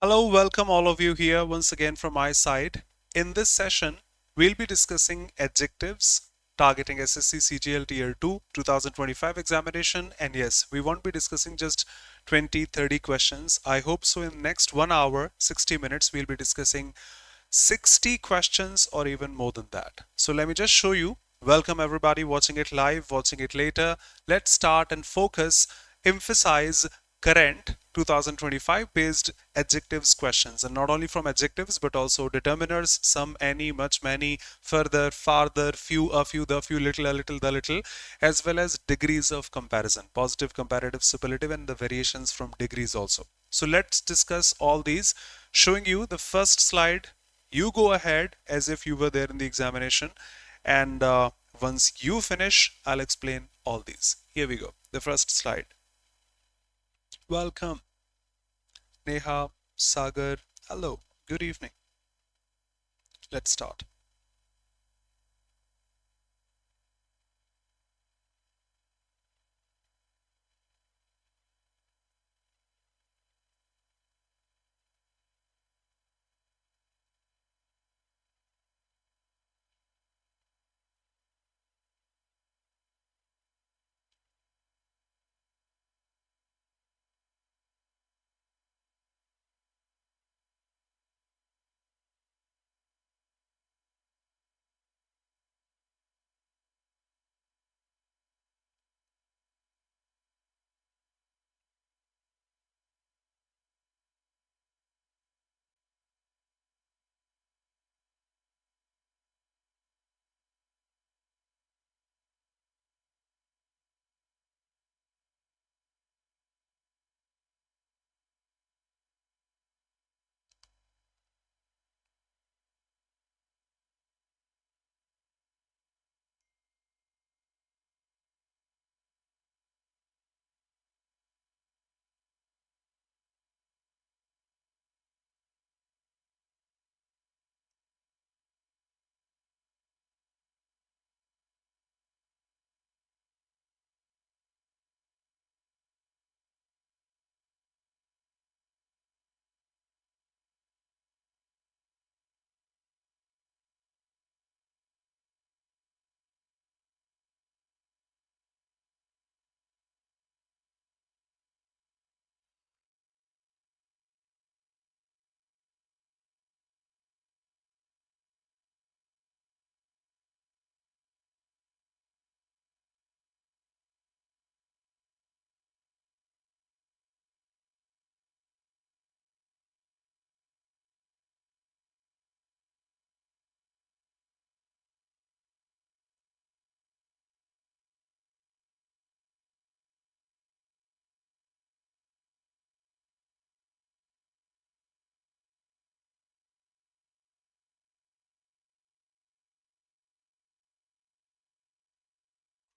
Hello, welcome all of you here once again from my side. In this session, we'll be discussing adjectives targeting SSC CGL Tier 2 2025 examination. And yes, we won't be discussing just 20-30 questions. I hope so in next 1 hour, 60 minutes, we'll be discussing 60 questions or even more than that. So let me just show you. Welcome everybody watching it live, watching it later. Let's start and focus, emphasize current 2025 based adjectives questions, and not only from adjectives but also determiners, some, any, much, many, further, farther, few, a few, the few, little, a little, the little, as well as degrees of comparison, positive, comparative, superlative, and the variations from degrees also. So let's discuss all these, showing you the first slide. You go ahead as if you were there in the examination, and once you finish, I'll explain all these. Here we go. The first slide. Welcome, Neha, Sagar. Hello, good evening. Let's start.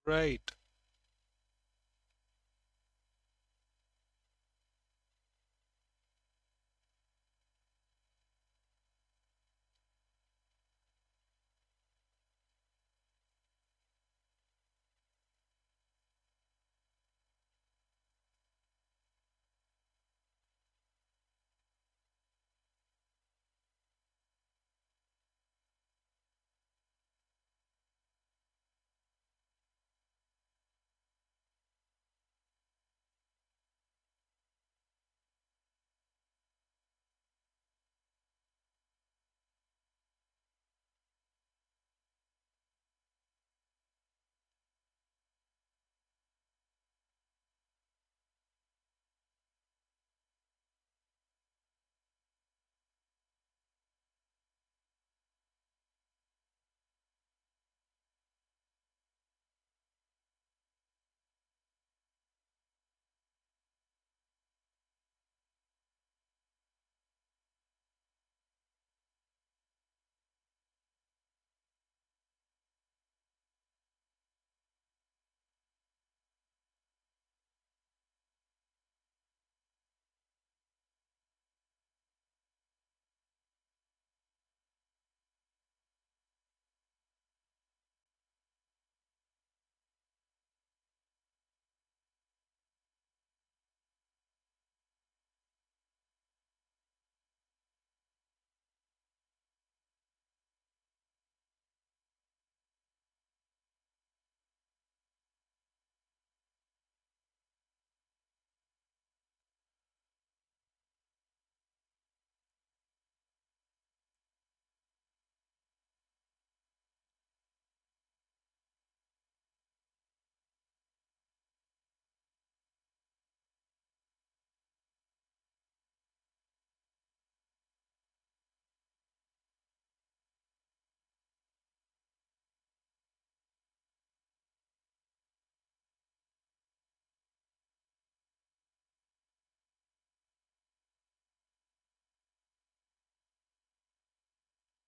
Right.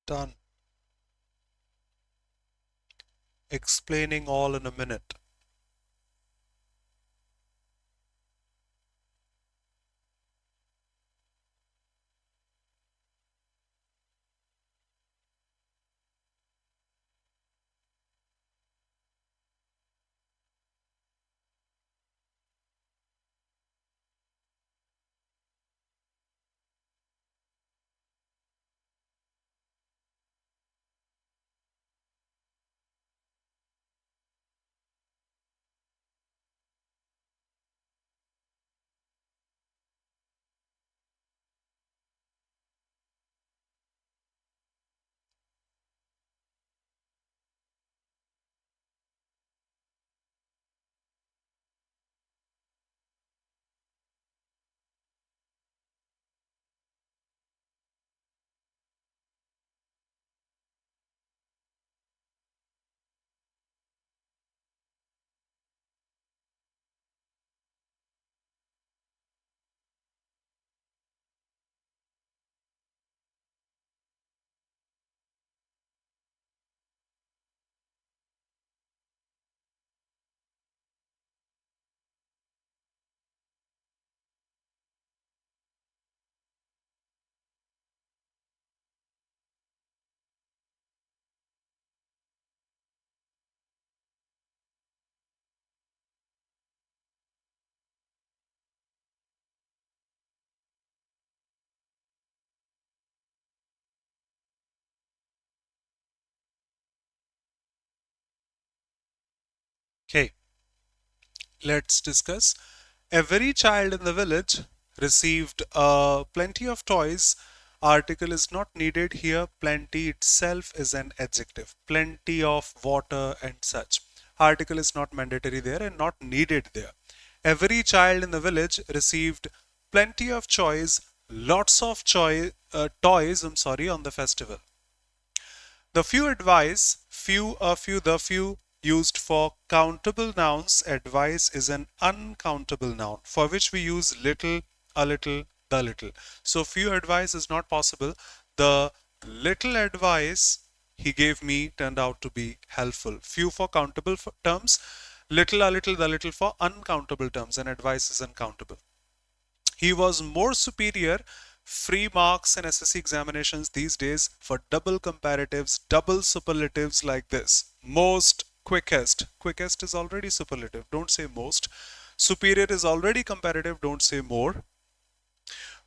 Done. Explaining all in a minute. Okay, let's discuss. Every child in the village received plenty of toys. Article is not needed here. Plenty itself is an adjective. Plenty of water and such. Article is not mandatory there and not needed there. Every child in the village received plenty of lots of toys, on the festival. The few advice, the few used for countable nouns. Advice is an uncountable noun for which we use little, a little, the little. So few advice is not possible. The little advice he gave me turned out to be helpful. Few for countable terms, little, a little, the little for uncountable terms, and advice is uncountable. He was more superior. Free marks in SSC examinations these days for double comparatives, double superlatives like this. Most, quickest. Quickest is already superlative, don't say most. Superior is already comparative, don't say more.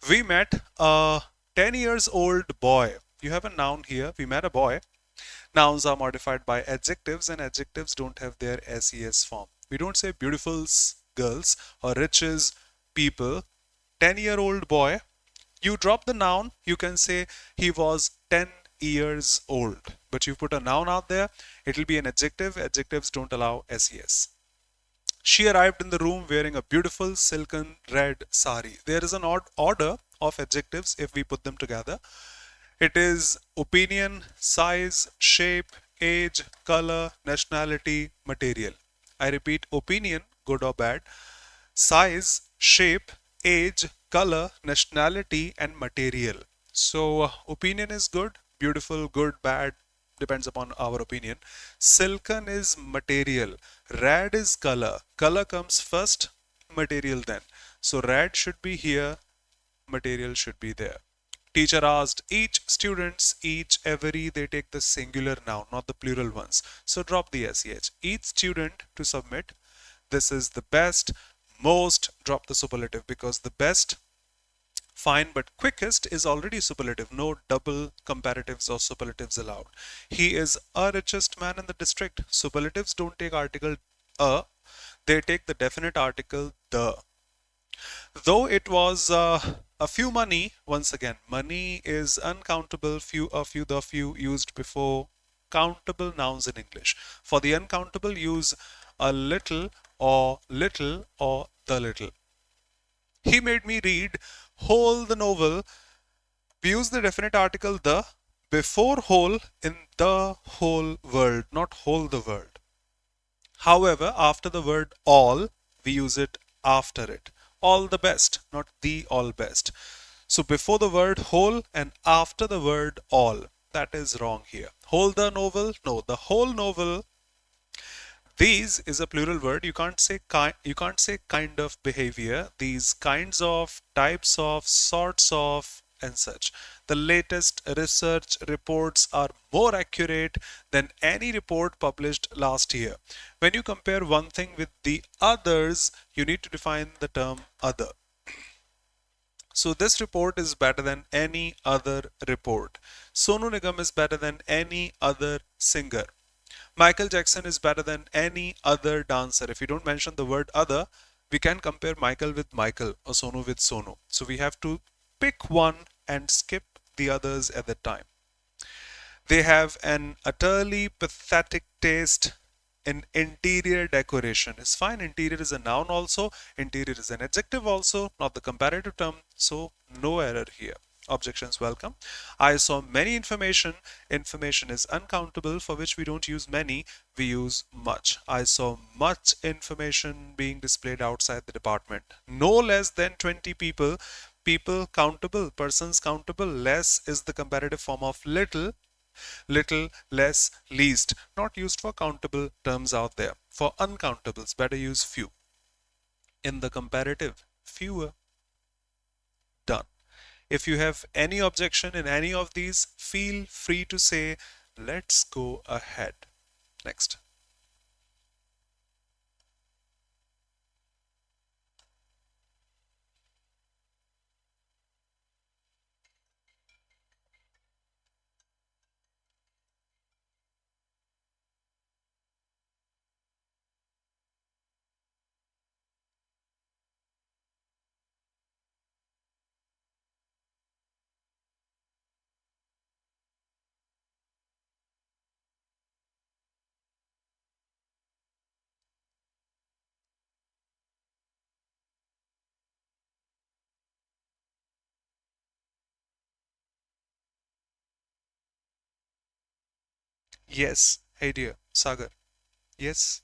We met a 10 years old boy. You have a noun here. We met a boy. Nouns are modified by adjectives, and adjectives don't have their SES form. We don't say beautifuls, girls, or riches, people. 10-year-old boy. You drop the noun, you can say he was 10 years old. But you put a noun out there, it will be an adjective. Adjectives don't allow SES. She arrived in the room wearing a beautiful silken red sari. There is an odd order of adjectives if we put them together. It is opinion, size, shape, age, color, nationality, material. I repeat, opinion, good or bad, size, shape, age, color, nationality, and material. So, opinion is good, beautiful, good, bad, depends upon our opinion. Silken is material, red is color. Color comes first, material then. So, red should be here, material should be there. Teacher asked each students, each, every, they take the singular noun, not the plural ones. So drop the SEH. Each student to submit. This is the best, most, drop the superlative because the best, fine, but quickest is already superlative. No double comparatives or superlatives allowed. He is a richest man in the district. Superlatives don't take article a, they take the definite article the. Though it was a few money, once again, money is uncountable, few, a few, the few used before countable nouns in English. For the uncountable, use a little or the little. He made me read whole the novel. We use the definite article the before whole in the whole world, not whole the world. However, after the word all, we use it after it. All the best, not the all best. So before the word whole and after the word all. That is wrong here. Whole the novel? No, the whole novel. These is a plural word. You can't say kind of behavior. These kinds of, types of, sorts of, and such. The latest research reports are more accurate than any report published last year. When you compare one thing with the others, you need to define the term other. So this report is better than any other report. Sonu Nigam is better than any other singer. Michael Jackson is better than any other dancer. If you don't mention the word other, we can compare Michael with Michael or Sonu with Sonu. So we have to pick one and skip the others at the time. They have an utterly pathetic taste in interior decoration. It's fine. Interior is a noun also. Interior is an adjective also, not the comparative term. So no error here. Objections welcome. I saw many information. Information is uncountable, for which we don't use many, we use much. I saw much information being displayed outside the department. No less than 20 people. People countable, persons countable. Less is the comparative form of little. Little, less, least. Not used for countable terms out there. For uncountables, better use few. In the comparative, fewer. Done. If you have any objection in any of these, feel free to say, let's go ahead. Next. Yes. Hey dear. Sagar. Yes.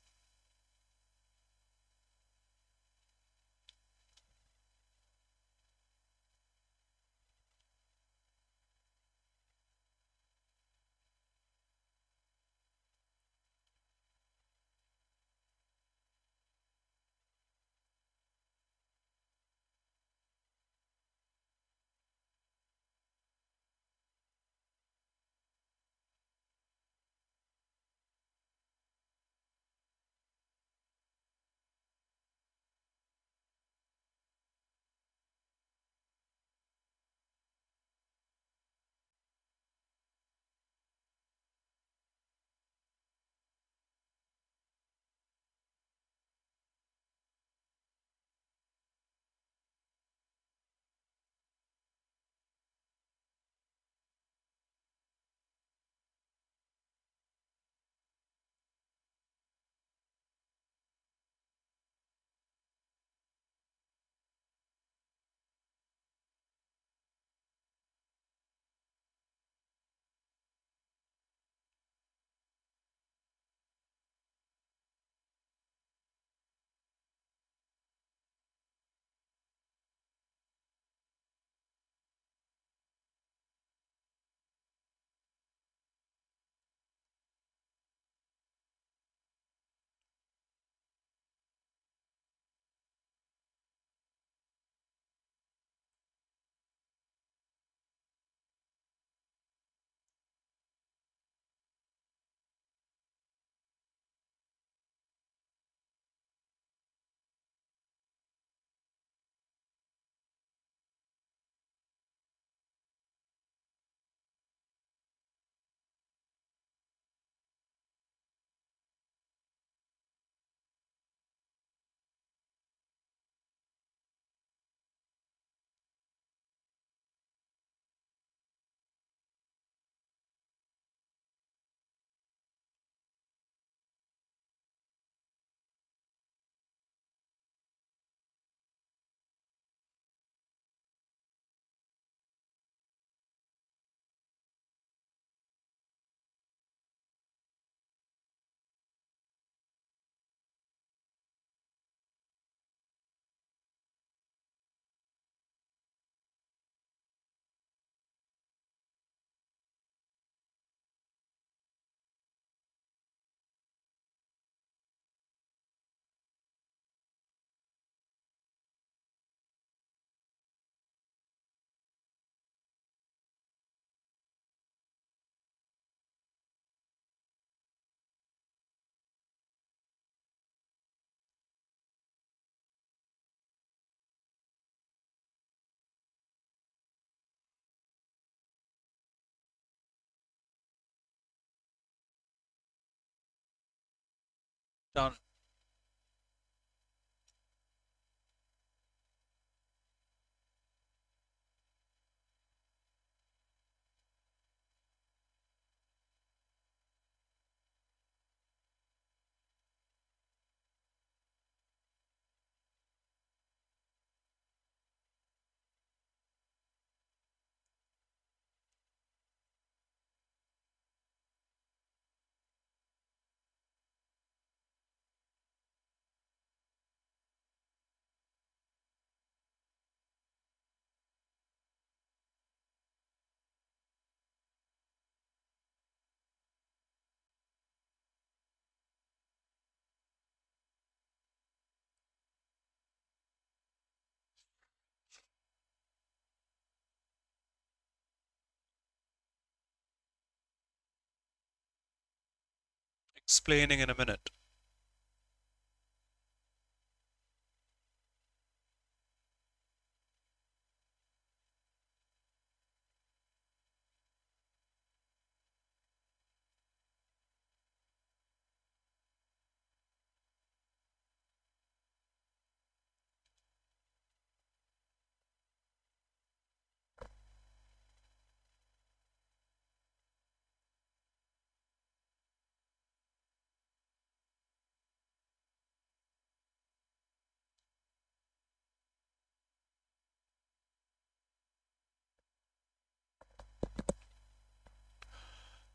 Done. Explaining in a minute.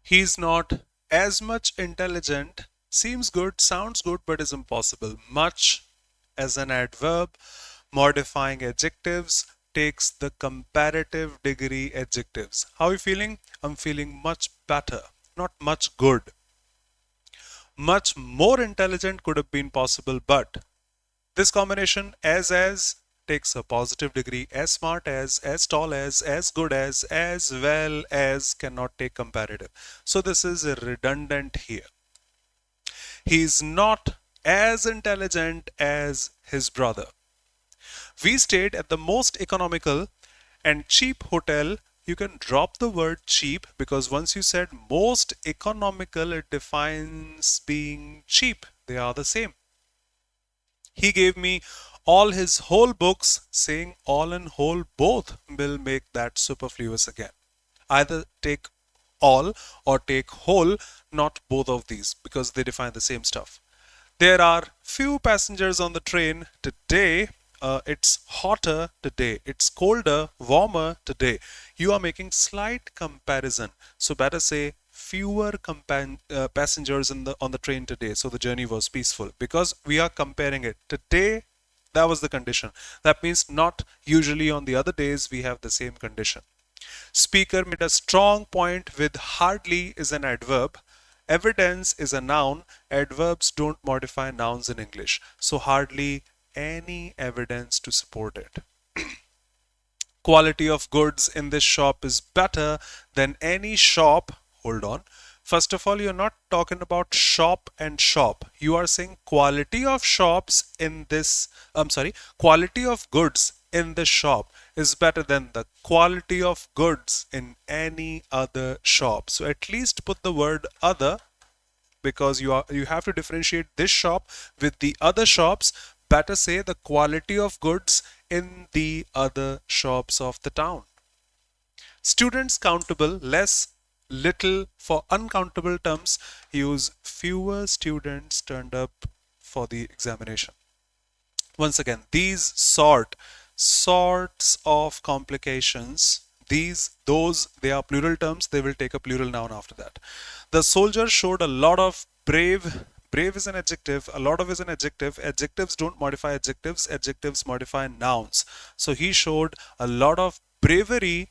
He's not as much intelligent. Seems good, sounds good, but is impossible. Much as an adverb, modifying adjectives takes the comparative degree adjectives. How are you feeling? I'm feeling much better, not much good. Much more intelligent could have been possible, but this combination as takes a positive degree. As smart as tall as good as well as cannot take comparative. So this is redundant here. He's not as intelligent as his brother. We stayed at the most economical and cheap hotel. You can drop the word cheap because once you said most economical, it defines being cheap. They are the same. He gave me all his whole books. Saying all and whole both will make that superfluous again. Either take all or take whole, not both of these because they define the same stuff. There are few passengers on the train today. It's hotter today. It's colder, warmer today. You are making slight comparison. So better say fewer passengers on the train today. So the journey was peaceful because we are comparing it. Today, that was the condition. That means not usually on the other days we have the same condition. Speaker made a strong point with hardly is an adverb. Evidence is a noun. Adverbs don't modify nouns in English. So hardly any evidence to support it. Quality of goods in this shop is better than any shop. Hold on. First of all, you're not talking about shop and shop. You are saying quality of shops in this, I'm sorry, quality of goods in this shop is better than the quality of goods in any other shop. So at least put the word other because you have to differentiate this shop with the other shops. Better say the quality of goods in the other shops of the town. Students countable less little for uncountable terms. Use fewer students turned up for the examination. Once again, these sorts of complications, those they are plural terms. They will take a plural noun after that. The soldier showed a lot of brave is an adjective, a lot of is an adjective. Adjectives don't modify adjectives, adjectives modify nouns. So he showed a lot of bravery.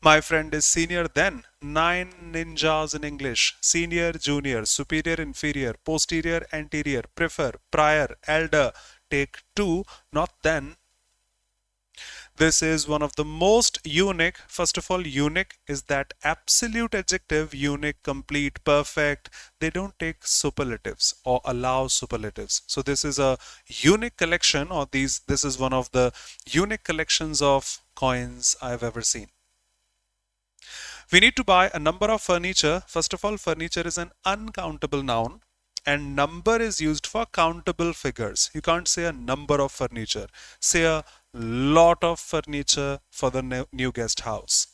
My friend is senior than. 9 ninjas in English. Senior, junior, superior, inferior, posterior, anterior, prefer, prior, elder. Take two, not then. This is one of the most unique. First of all, unique is that absolute adjective, unique, complete, perfect. They don't take superlatives or allow superlatives. So this is a unique collection, or this is one of the unique collections of coins I've ever seen. We need to buy a number of furniture. First of all, furniture is an uncountable noun. And number is used for countable figures. You can't say a number of furniture. Say a lot of furniture for the new guest house.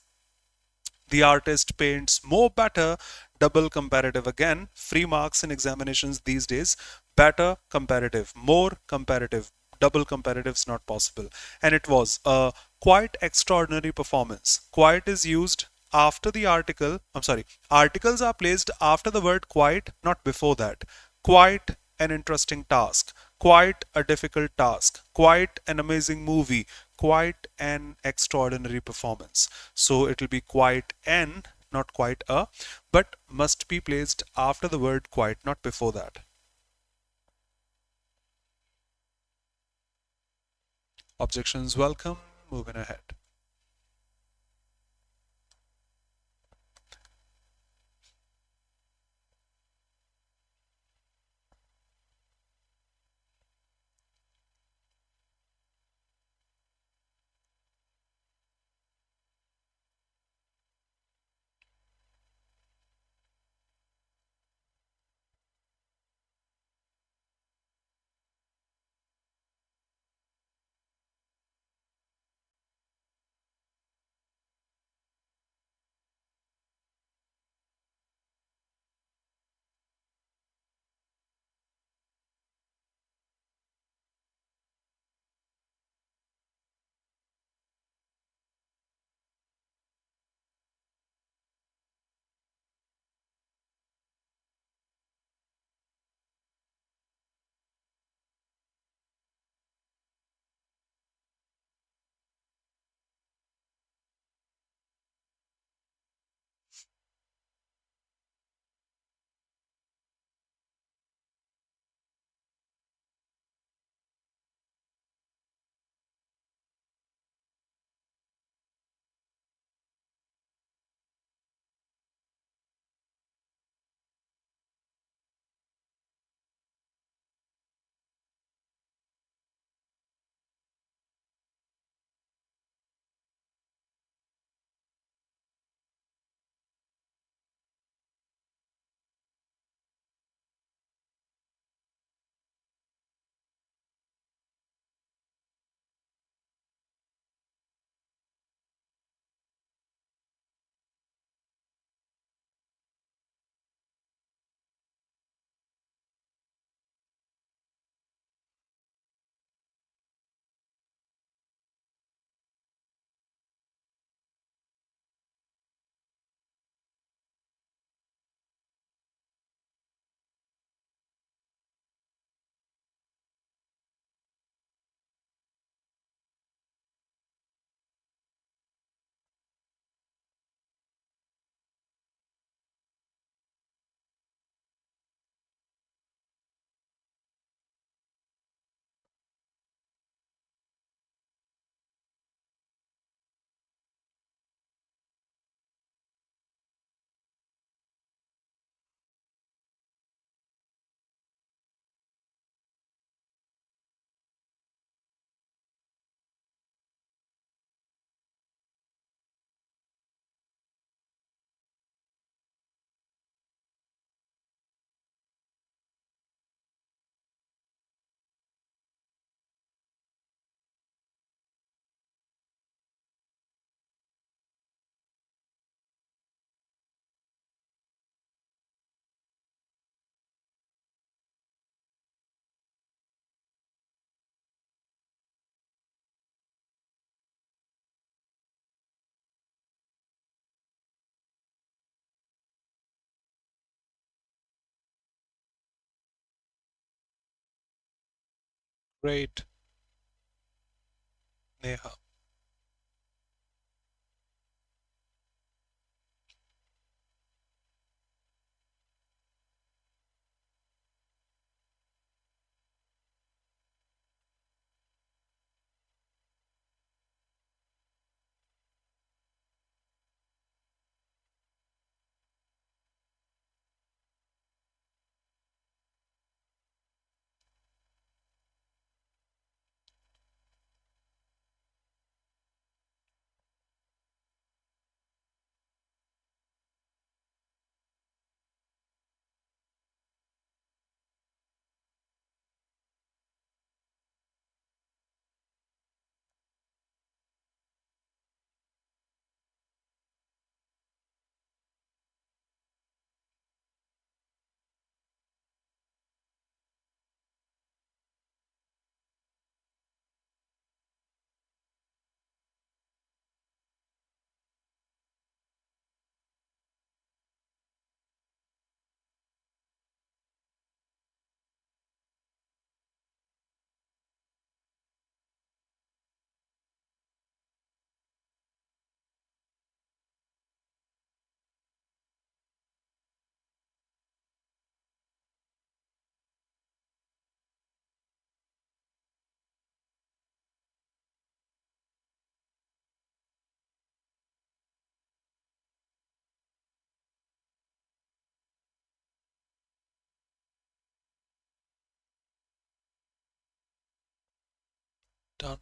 The artist paints more better, double comparative again. Free marks in examinations these days. Better comparative, more comparative. Double comparatives not possible. And it was a quite extraordinary performance. Quite is used after the article. I'm sorry. Articles are placed after the word quite, not before that. Quite an interesting task, quite a difficult task, quite an amazing movie, quite an extraordinary performance. So it will be quite an, not quite a, but must be placed after the word quite, not before that. Objections welcome. Moving ahead. Great. Neha. Done.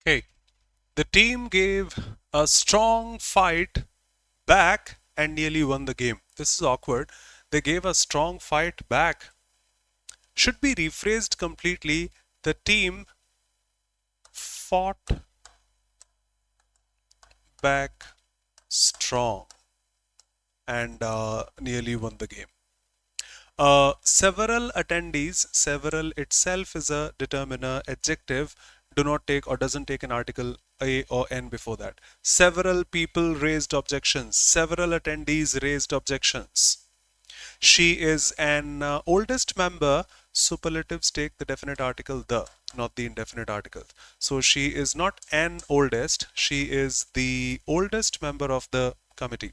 Okay. The team gave a strong fight back and nearly won the game. This is awkward. They gave a strong fight back. Should be rephrased completely. The team fought back strong and nearly won the game. Several attendees, several itself is a determiner adjective, do not take or doesn't take an article a or n before that. Several people raised objections, several attendees raised objections. She is an oldest member. Superlatives take the definite article the, not the indefinite article. So she is not an oldest, she is the oldest member of the committee.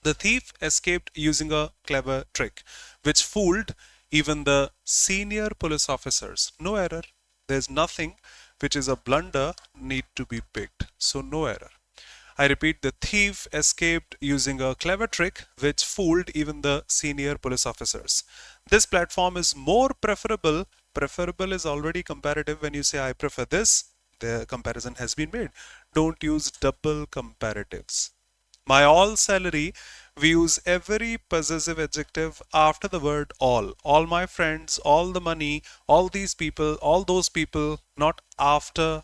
The thief escaped using a clever trick, which fooled even the senior police officers. No error. There's nothing which is a blunder need to be picked. So no error. I repeat, the thief escaped using a clever trick which fooled even the senior police officers. This platform is more preferable. Preferable is already comparative. When you say I prefer this, the comparison has been made. Don't use double comparatives. My all salary, we use every possessive adjective after the word all. All my friends, all the money, all these people, all those people, not after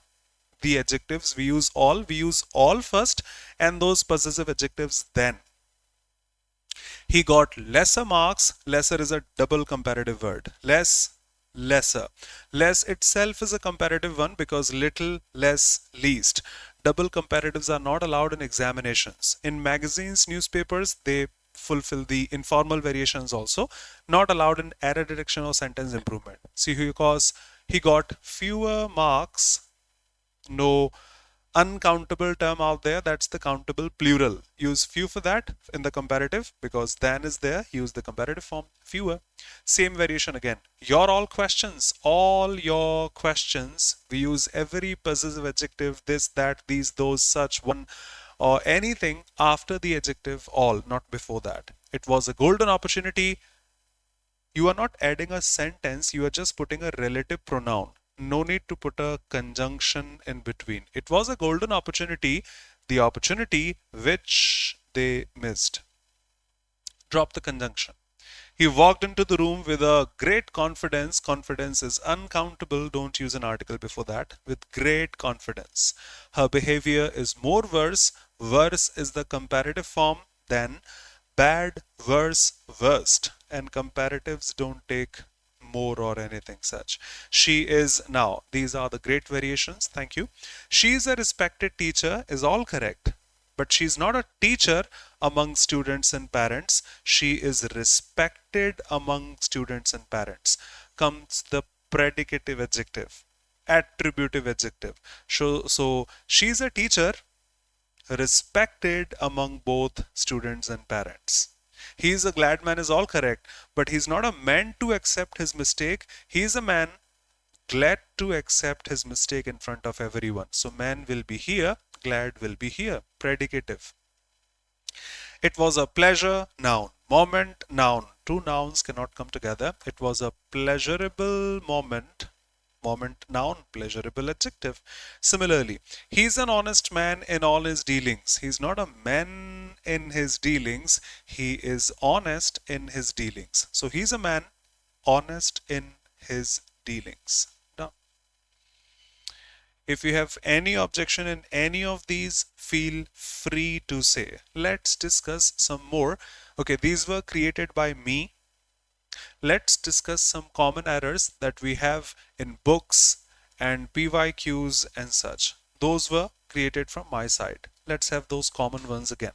the adjectives. We use all first and those possessive adjectives then. He got lesser marks. Lesser is a double comparative word. Less, lesser. Less itself is a comparative one because little, less, least. Double comparatives are not allowed in examinations. In magazines, newspapers, they fulfill the informal variations also. Not allowed in error detection or sentence improvement. See, because he got fewer marks. No uncountable term out there, that's the countable plural. Use few for that in the comparative because than is there. Use the comparative form fewer. Same variation again. All your questions, we use every possessive adjective, this, that, these, those, such, one, or anything after the adjective all, not before that. It was a golden opportunity. You are not adding a sentence, you are just putting a relative pronoun. No need to put a conjunction in between. It was a golden opportunity, the opportunity which they missed. Drop the conjunction. He walked into the room with a great confidence. Confidence is uncountable. Don't use an article before that. With great confidence. Her behavior is more worse. Worse is the comparative form than bad, worse, worst. And comparatives don't take more or anything such. She is now. These are the great variations. Thank you. She is a respected teacher is all correct. But she's not a teacher among students and parents. She is respected among students and parents. Comes the predicative adjective, attributive adjective. So she's a teacher respected among both students and parents. He is a glad man is all correct, but he's not a man to accept his mistake. He is a man glad to accept his mistake in front of everyone. So man will be here, glad will be here. Predicative. It was a pleasure, noun. Moment, noun. Two nouns cannot come together. It was a pleasurable moment. Moment, noun. Pleasurable adjective. Similarly, he's an honest man in all his dealings. He's not a man in his dealings. He is honest in his dealings. So he's a man honest in his dealings. If you have any objection in any of these, feel free to say. Let's discuss some more. Okay, these were created by me. Let's discuss some common errors that we have in books and PYQs and such. Those were created from my side. Let's have those common ones again.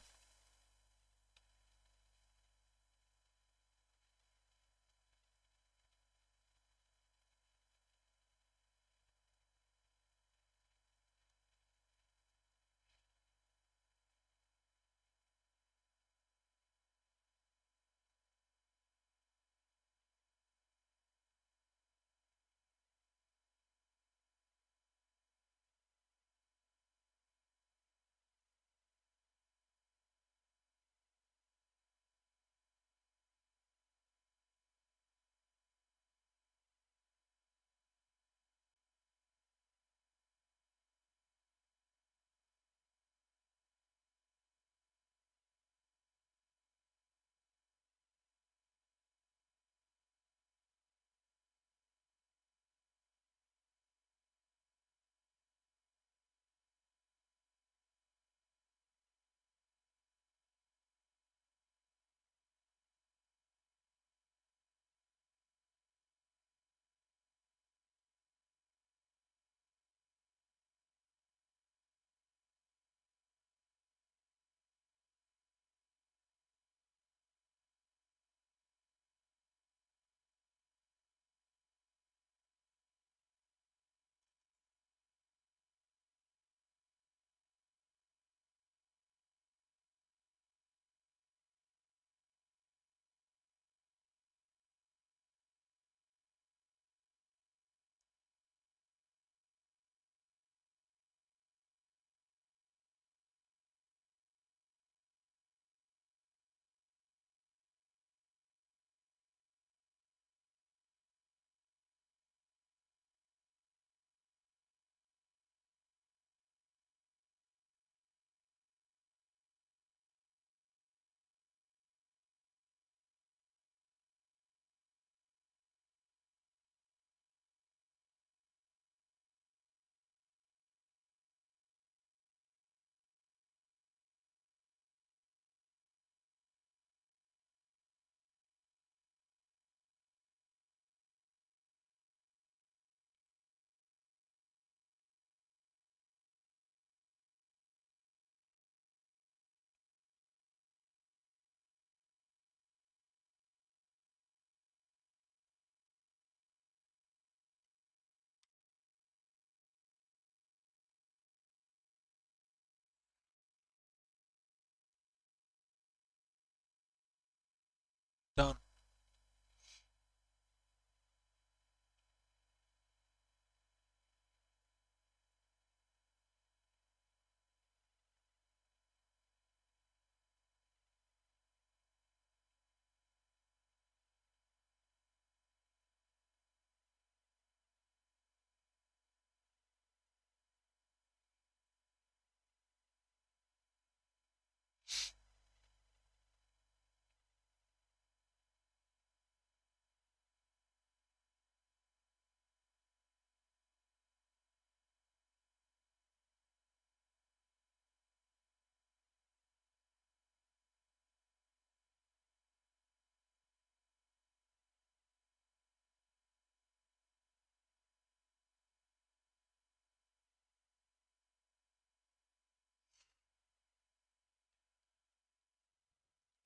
Done.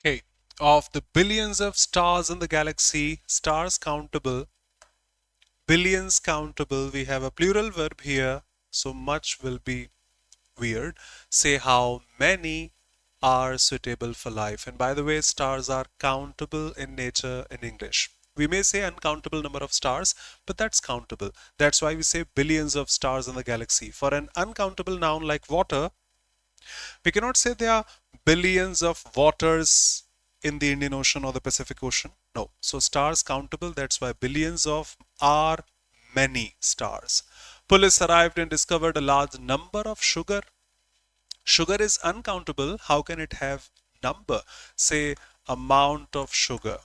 Okay. Of the billions of stars in the galaxy, stars countable, billions countable, we have a plural verb here, so much will be weird. Say how many are suitable for life. And by the way, stars are countable in nature in English. We may say uncountable number of stars, but that's countable. That's why we say billions of stars in the galaxy. For an uncountable noun like water, we cannot say there are billions of waters in the Indian Ocean or the Pacific Ocean. No. So stars countable, that's why billions of are many stars. Police arrived and discovered a large number of sugar. Sugar is uncountable. How can it have number? Say amount of sugar.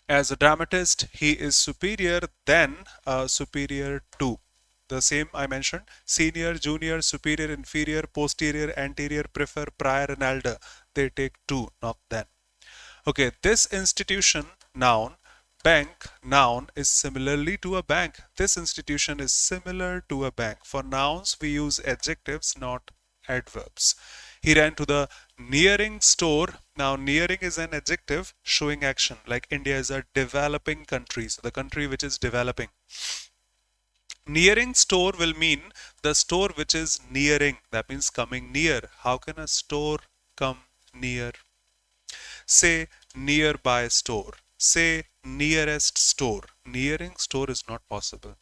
As a dramatist, he is superior than superior to. The same I mentioned: senior, junior, superior, inferior, posterior, anterior, prefer, prior, and elder. They take two, not then. Okay, this institution, noun. Bank, noun, is similarly to a bank. This institution is similar to a bank. For nouns, we use adjectives, not adverbs. He ran to the nearing store. Now, nearing is an adjective showing action. Like India is a developing country, so the country which is developing. Nearing store will mean the store which is nearing. That means coming near. How can a store come near? Say nearby store. Say nearest store. Nearing store is not possible.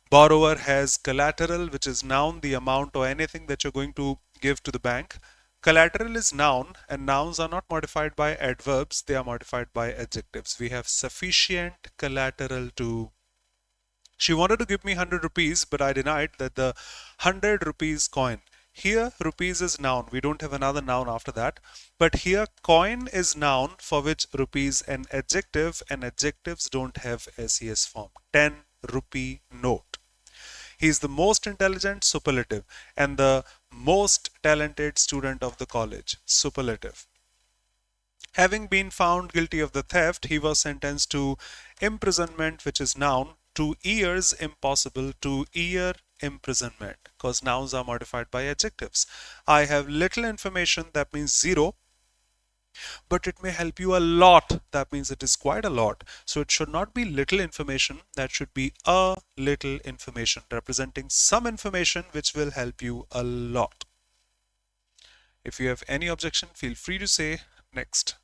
Borrower has collateral, which is noun, the amount or anything that you're going to give to the bank. Collateral is noun, and nouns are not modified by adverbs, they are modified by adjectives. We have sufficient collateral to. She wanted to give me 100 rupees, but I denied that the 100 rupees coin. Here, rupees is noun. We don't have another noun after that. But here, coin is noun, for which rupees an adjective, and adjectives don't have SES form. 10 rupee note. He is the most intelligent, superlative, and the most talented student of the college, superlative. Having been found guilty of the theft, he was sentenced to imprisonment, which is noun, 2 years, impossible, 2 year imprisonment, because nouns are modified by adjectives. I have little information, that means zero, but it may help you a lot. That means it is quite a lot. So it should not be little information. That should be a little information, representing some information which will help you a lot. If you have any objection, feel free to say next.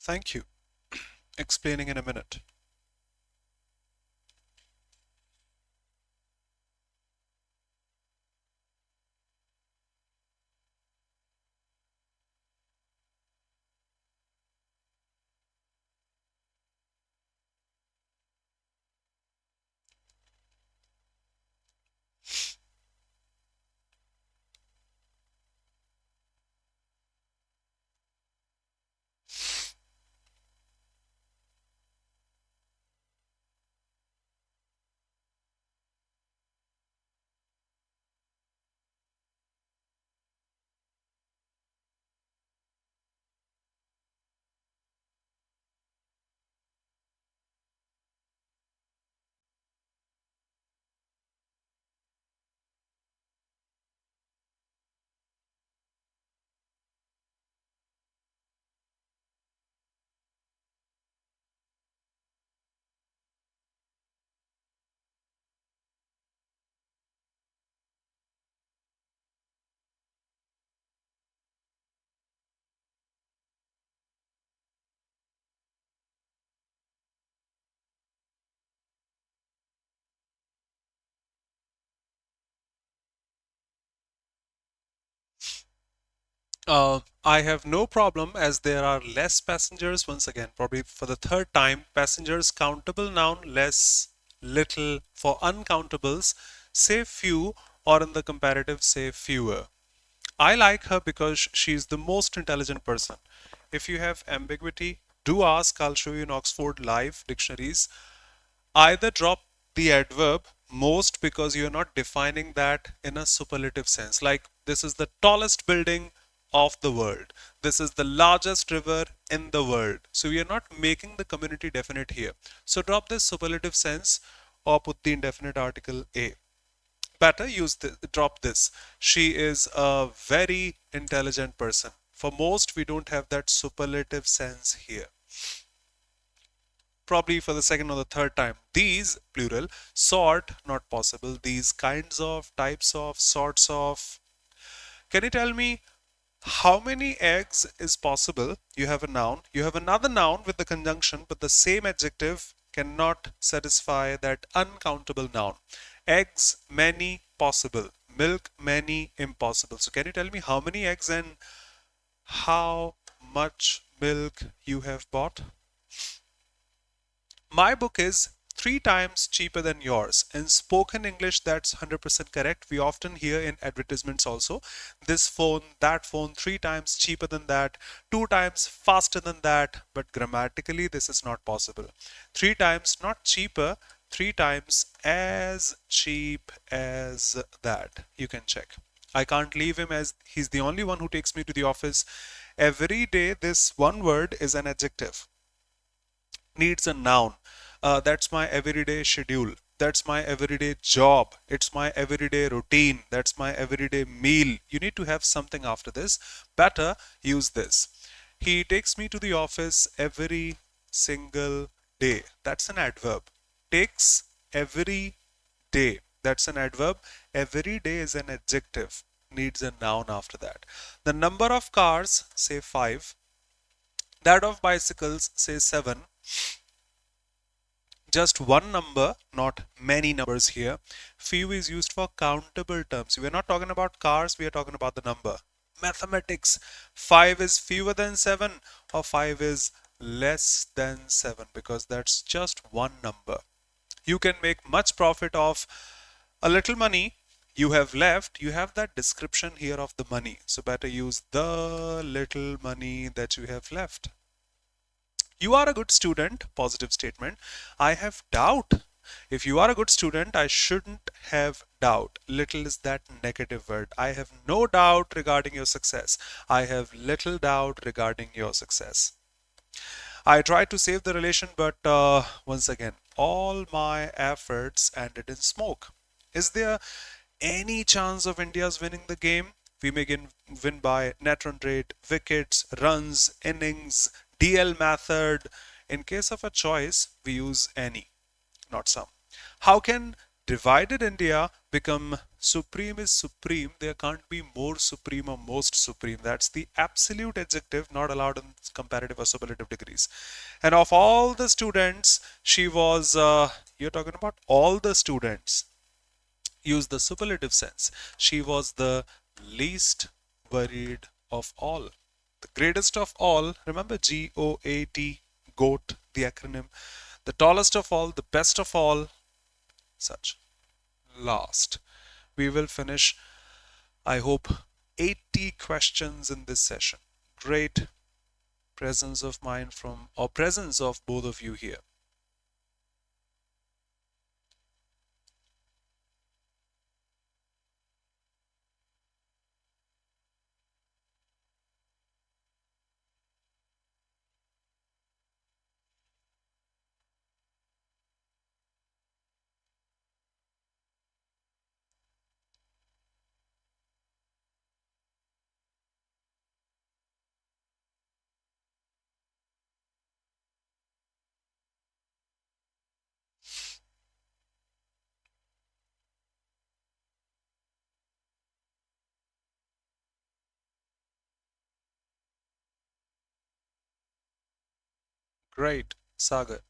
Thank you. Explaining in a minute. I have no problem as there are less passengers. Once again, probably for the third time, passengers countable noun less, little. For uncountables, say few, or in the comparative, say fewer. I like her because she's the most intelligent person. If you have ambiguity, do ask. I'll show you in Oxford Live dictionaries. Either drop the adverb most because you're not defining that in a superlative sense. Like, this is the tallest building of the world. This is the largest river in the world. So we are not making the community definite here. So drop this superlative sense or put the indefinite article a. Better use the, drop this. She is a very intelligent person. For most, we don't have that superlative sense here. Probably for the second or the third time. These, plural, sort, not possible. These kinds of, types of, sorts of. Can you tell me how many eggs is possible? You have a noun. You have another noun with the conjunction, but the same adjective cannot satisfy that uncountable noun. Eggs, many, possible. Milk, many, impossible. So can you tell me how many eggs and how much milk you have bought? My book is 3 times cheaper than yours. In spoken English, that's 100% correct. We often hear in advertisements also, this phone, that phone, 3 times cheaper than that, 2 times faster than that. But grammatically, this is not possible. 3 times, not cheaper, 3 times as cheap as that. You can check. I can't leave him as he's the only one who takes me to the office. Every day, this one word is an adjective, needs a noun. That's my everyday schedule. That's my everyday job. It's my everyday routine. That's my everyday meal. You need to have something after this. Better use this. He takes me to the office every single day. That's an adverb. Takes every day. That's an adverb. Every day is an adjective. Needs a noun after that. The number of cars, say 5. That of bicycles, say 7. Just one number, not many numbers here. Few is used for countable terms. We are not talking about cars, we are talking about the number. Mathematics, 5 is fewer than 7 or 5 is less than 7 because that's just one number. You can make much profit of a little money you have left. You have that description here of the money. So better use the little money that you have left. You are a good student, positive statement. I have doubt. If you are a good student, I shouldn't have doubt. Little is that negative word. I have no doubt regarding your success. I have little doubt regarding your success. I tried to save the relation, but once again, all my efforts ended in smoke. Is there any chance of India's winning the game? We may win by net run rate, wickets, runs, innings, DL method. In case of a choice, we use any, not some. How can Divided India become supreme is supreme. There can't be more supreme or most supreme. That's the absolute adjective not allowed in comparative or superlative degrees. And of all the students, she was, you're talking about all the students, use the superlative sense. She was the least worried of all. The greatest of all, remember GOAT, GOAT, the acronym. The tallest of all, the best of all, such. Last. We will finish, I hope, 80 questions in this session. Great presence of mind from, or presence of both of you here. Great, Sagar.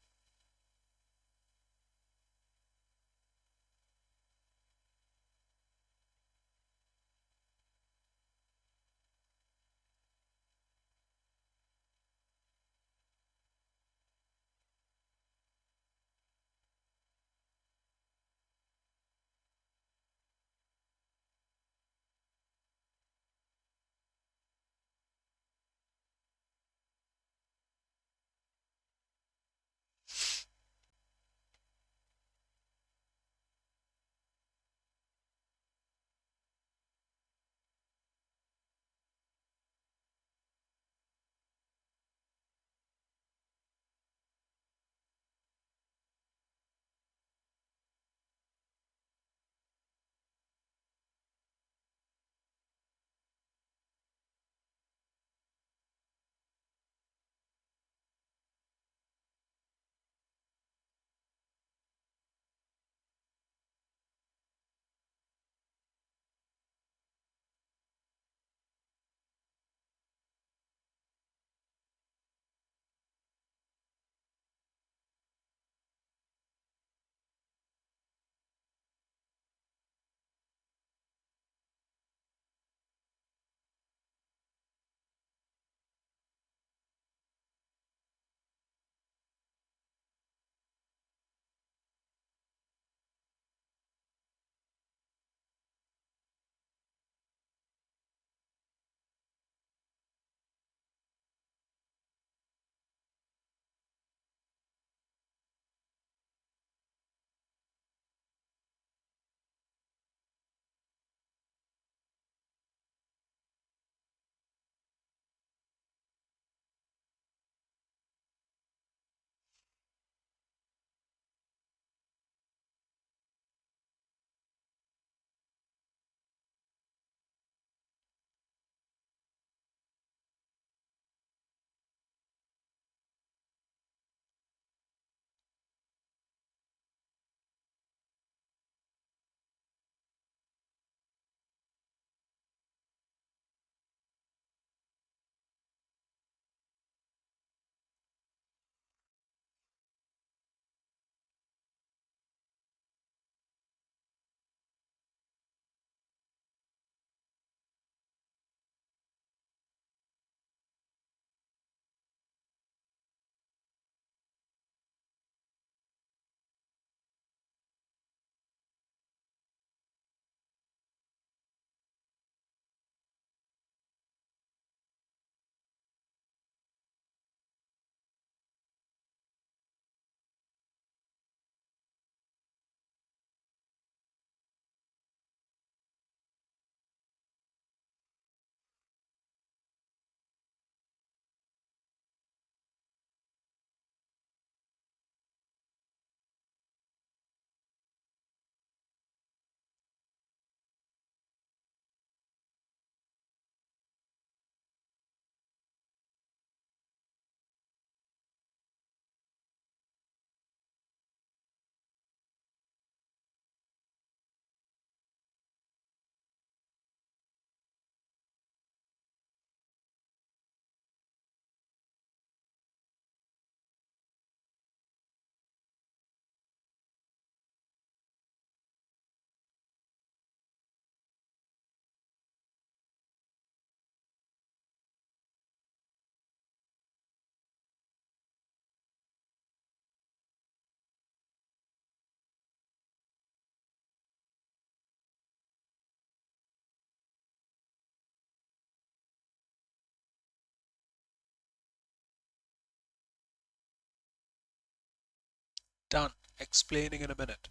Done. Explaining in a minute.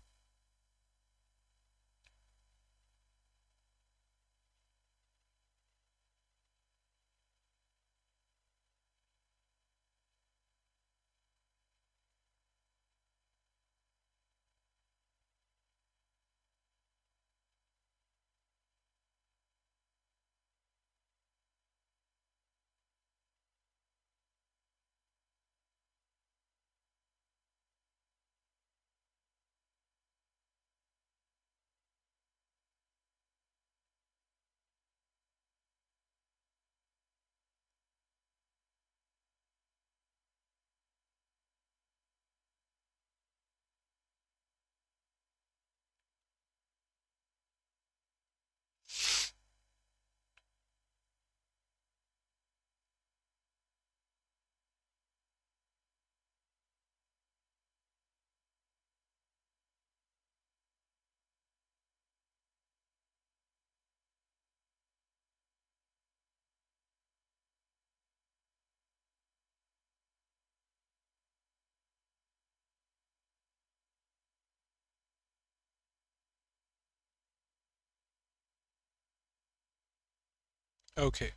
Okay.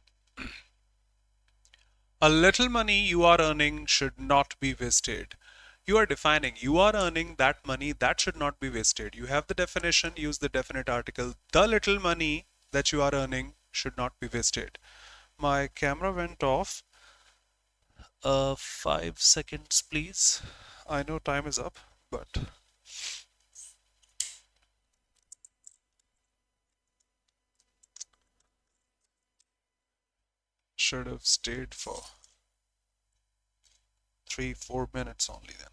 A little money you are earning should not be wasted. You are defining, you are earning that money that should not be wasted. You have the definition, use the definite article. The little money that you are earning should not be wasted. My camera went off. 5 seconds, please. I know time is up, but should have stayed for 3-4 minutes only then.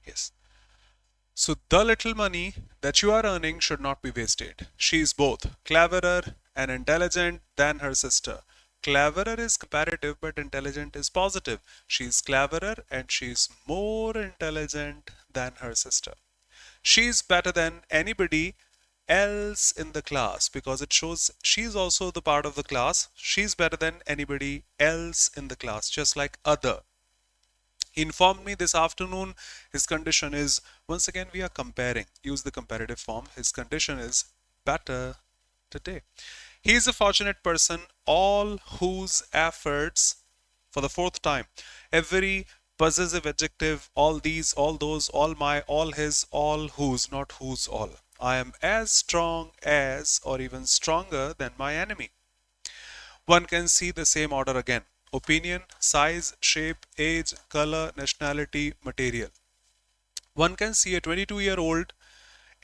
Yes. So the little money that you are earning should not be wasted. She is both cleverer and intelligent than her sister. Cleverer is comparative, but intelligent is positive. She is cleverer and she is more intelligent than her sister. She is better than anybody else in the class because it shows she is also the part of the class. She is better than anybody else in the class, just like other. He informed me this afternoon his condition is, once again we are comparing, use the comparative form, his condition is better today. He is a fortunate person, all whose efforts, for the fourth time, every possessive adjective, all these, all those, all my, all his, all whose, not whose, all. I am as strong as or even stronger than my enemy. One can see the same order again. Opinion, size, shape, age, color, nationality, material. One can see a 22-year-old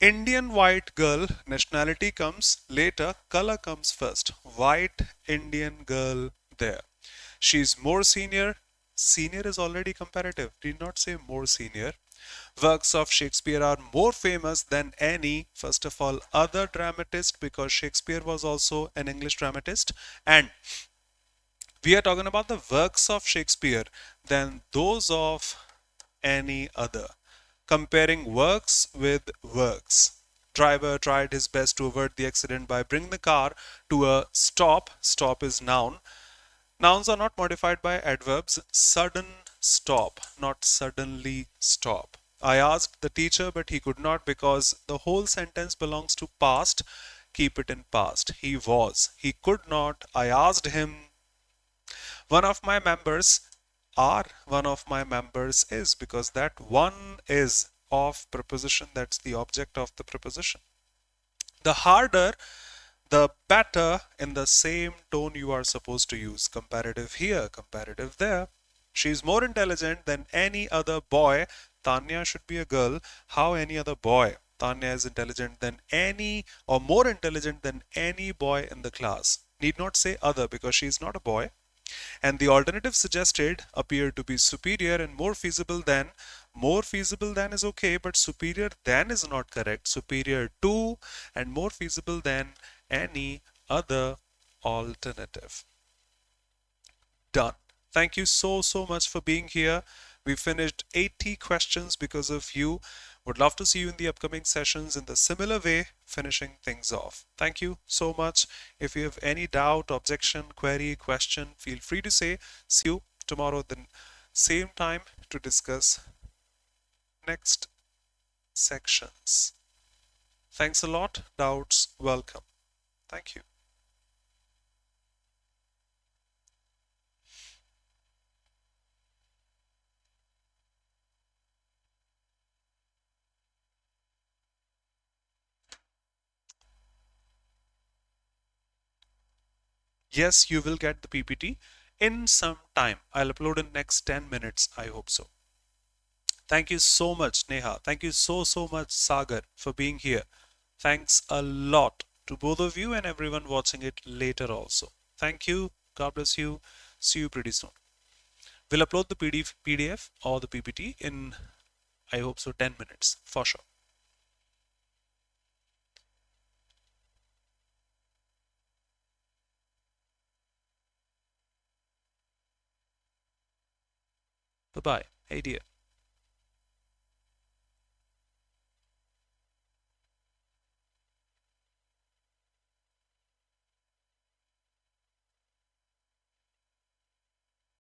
Indian white girl, nationality comes later, color comes first. White Indian girl there. She's more senior. Senior is already comparative. Did not say more senior. Works of Shakespeare are more famous than any, first of all, other dramatist because Shakespeare was also an English dramatist. And we are talking about the works of Shakespeare than those of any other. Comparing works with works. Driver tried his best to avert the accident by bringing the car to a stop. Stop is noun. Nouns are not modified by adverbs. Sudden stop, not suddenly stop. I asked the teacher, but he could not because the whole sentence belongs to past. Keep it in past. He was. He could not. I asked him. One of my members are, one of my members is, because that one is of preposition, that's the object of the preposition. The harder, the better in the same tone you are supposed to use. Comparative here, comparative there. She's more intelligent than any other boy. Tanya should be a girl. How any other boy? Tanya is intelligent than any or more intelligent than any boy in the class. Need not say other because she is not a boy. And the alternative suggested appear to be superior and more feasible than. More feasible than is okay, but superior than is not correct. Superior to and more feasible than any other alternative. Done. Thank you so much for being here. We finished 80 questions because of you. Would love to see you in the upcoming sessions in the similar way, finishing things off. Thank you so much. If you have any doubt, objection, query, question, feel free to say. See you tomorrow at the same time to discuss next sections. Thanks a lot. Doubts, welcome. Thank you. Yes, you will get the PPT in some time. I'll upload in next 10 minutes. I hope so. Thank you so much, Neha. Thank you so much, Sagar, for being here. Thanks a lot to both of you and everyone watching it later also. Thank you. God bless you. See you pretty soon. We'll upload the PDF or the PPT in, I hope so, 10 minutes for sure. Bye-bye. Hey dear.